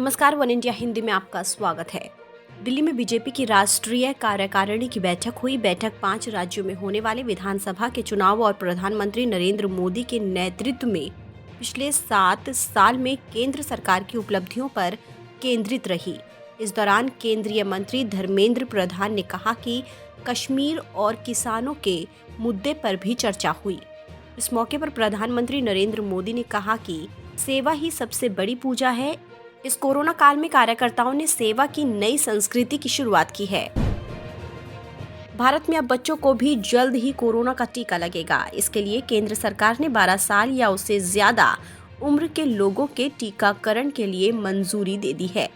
नमस्कार, one India Hindi में आपका स्वागत है। दिल्ली में बीजेपी की राष्ट्रीय कार्यकारिणी की बैठक हुई। बैठक 5 राज्यों में होने वाले विधानसभा के चुनाव और प्रधानमंत्री नरेंद्र मोदी के नेतृत्व में पिछले 7 साल में केंद्र सरकार की उपलब्धियों पर केंद्रित रही। इस दौरान केंद्रीय मंत्री धर्मेंद्र प्रधान ने कहा कि कश्मीर और किसानों के मुद्दे पर भी चर्चा हुई। इस मौके पर प्रधानमंत्री नरेंद्र मोदी ने कहा कि सेवा ही सबसे बड़ी पूजा है। इस कोरोना काल में कार्यकर्ताओं ने सेवा की नई संस्कृति की शुरुआत की है। भारत में अब बच्चों को भी जल्द ही कोरोना का टीका लगेगा। इसके लिए केंद्र सरकार ने 12 साल या उससे ज्यादा उम्र के लोगों के टीकाकरण के लिए मंजूरी दे दी है।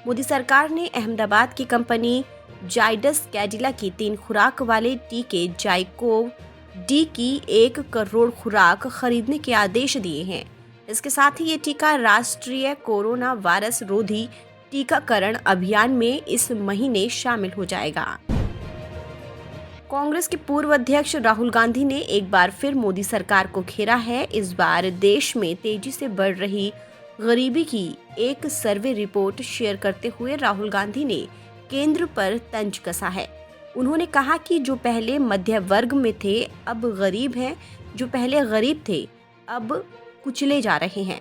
मोदी सरकार ने अहमदाबाद की कंपनी जाइडस कैडिला की 3 खुराक वाले टीके जाइकोव डी की 1 करोड़ खुराक खरीदने के आदेश दिए हैं। इसके साथ ही ये टीका राष्ट्रीय कोरोना वायरस रोधी टीकाकरण अभियान में इस महीने शामिल हो जाएगा। कांग्रेस के पूर्व अध्यक्ष राहुल गांधी ने एक बार फिर मोदी सरकार को घेरा है। इस बार देश में तेजी से बढ़ रही गरीबी की एक सर्वे रिपोर्ट शेयर करते हुए राहुल गांधी ने केंद्र पर तंज कसा है। उन्होंने कहा कि जो पहले मध्य वर्ग में थे अब गरीब हैं, जो पहले गरीब थे अब कुचले जा रहे हैं।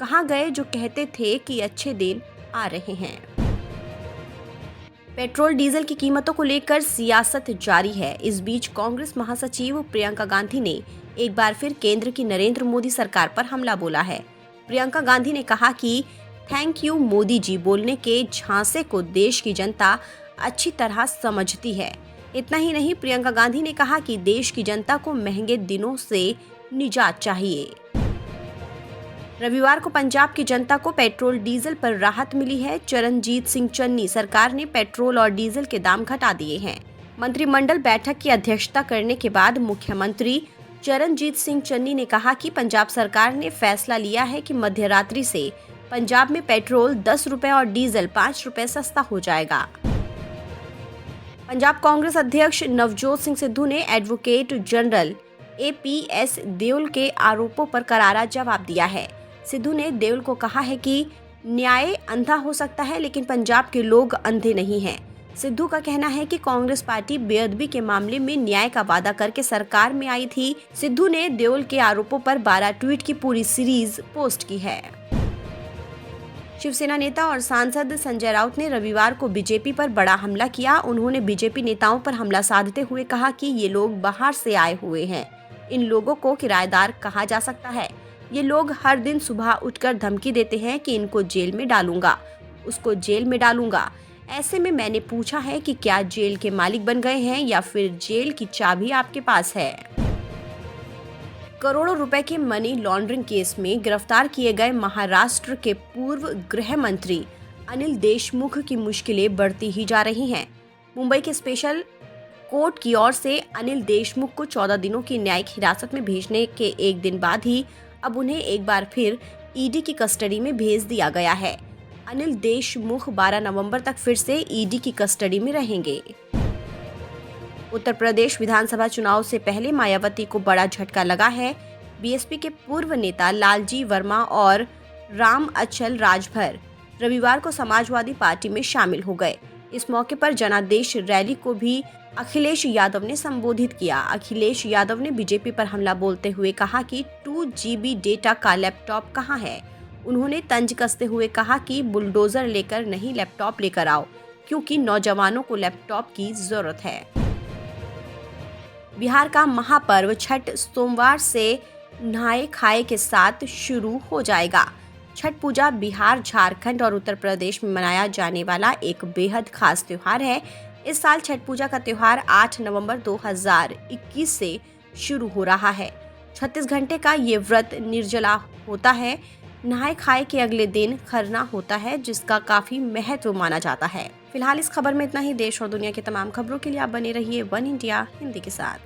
कहाँ गए जो कहते थे कि अच्छे दिन आ रहे हैं। पेट्रोल डीजल की कीमतों को लेकर सियासत जारी है। इस बीच कांग्रेस महासचिव प्रियंका गांधी ने एक बार फिर केंद्र की नरेंद्र मोदी सरकार पर हमला बोला है। प्रियंका गांधी ने कहा कि थैंक यू मोदी जी बोलने के झांसे को देश की जनता अच्छी तरह समझती है। इतना ही नहीं, प्रियंका गांधी ने कहा कि देश की जनता को महंगे दिनों से निजात चाहिए। रविवार को पंजाब की जनता को पेट्रोल डीजल पर राहत मिली है। चरणजीत सिंह चन्नी सरकार ने पेट्रोल और डीजल के दाम घटा दिए हैं। मंत्रिमंडल बैठक की अध्यक्षता करने के बाद मुख्यमंत्री चरणजीत सिंह चन्नी ने कहा कि पंजाब सरकार ने फैसला लिया है कि मध्य रात्रि से पंजाब में पेट्रोल 10 रुपए और डीजल 5 रुपए सस्ता हो जाएगा। पंजाब कांग्रेस अध्यक्ष नवजोत सिंह सिद्धू ने एडवोकेट जनरल APS देओल के आरोपों पर करारा जवाब दिया है। सिद्धू ने देओल को कहा है कि न्याय अंधा हो सकता है लेकिन पंजाब के लोग अंधे नहीं हैं। सिद्धू का कहना है कि कांग्रेस पार्टी बेअदबी के मामले में न्याय का वादा करके सरकार में आई थी। सिद्धू ने देओल के आरोपों पर 12 ट्वीट की पूरी सीरीज पोस्ट की है। शिवसेना नेता और सांसद संजय राउत ने रविवार को बीजेपी पर बड़ा हमला किया। उन्होंने बीजेपी नेताओं पर हमला साधते हुए कहा कि ये लोग बाहर से आए हुए हैं, इन लोगों को किराएदार कहा जा सकता है। ये लोग हर दिन सुबह उठकर धमकी देते हैं कि इनको जेल में डालूंगा, उसको जेल में डालूंगा। ऐसे में मैंने पूछा है कि क्या जेल के मालिक बन गए हैं या फिर जेल की चाबी आपके पास है। करोड़ों रुपए के मनी लॉन्ड्रिंग केस में गिरफ्तार किए गए महाराष्ट्र के पूर्व गृह मंत्री अनिल देशमुख की मुश्किलें बढ़ती ही जा रही हैं। मुंबई के स्पेशल कोर्ट की ओर से अनिल देशमुख को 14 दिनों की न्यायिक हिरासत में भेजने के एक दिन बाद ही अब उन्हें एक बार फिर ईडी की कस्टडी में भेज दिया गया है। अनिल देशमुख 12 नवंबर तक फिर से ईडी की कस्टडी में रहेंगे। उत्तर प्रदेश विधानसभा चुनाव से पहले मायावती को बड़ा झटका लगा है। बीएसपी के पूर्व नेता लालजी वर्मा और राम अचल राजभर रविवार को समाजवादी पार्टी में शामिल हो गए। इस मौके पर जनादेश रैली को भी अखिलेश यादव ने संबोधित किया। अखिलेश यादव ने बीजेपी पर हमला बोलते हुए कहा कि 2 GB डेटा का लैपटॉप कहाँ है। उन्होंने तंज कसते हुए कहा कि बुलडोजर लेकर नहीं लैपटॉप लेकर आओ, क्योंकि नौजवानों को लैपटॉप की जरूरत है। बिहार का महापर्व छठ सोमवार से नहाए खाए के साथ शुरू हो जाएगा। छठ पूजा बिहार, झारखंड और उत्तर प्रदेश में मनाया जाने वाला एक बेहद खास त्योहार है। इस साल छठ पूजा का त्योहार 8 नवंबर 2021 से शुरू हो रहा है। 36 घंटे का ये व्रत निर्जला होता है। नहाए खाए के अगले दिन खरना होता है, जिसका काफी महत्व माना जाता है। फिलहाल इस खबर में इतना ही। देश और दुनिया की तमाम खबरों के लिए आप बने रहिए वन इंडिया हिंदी के साथ।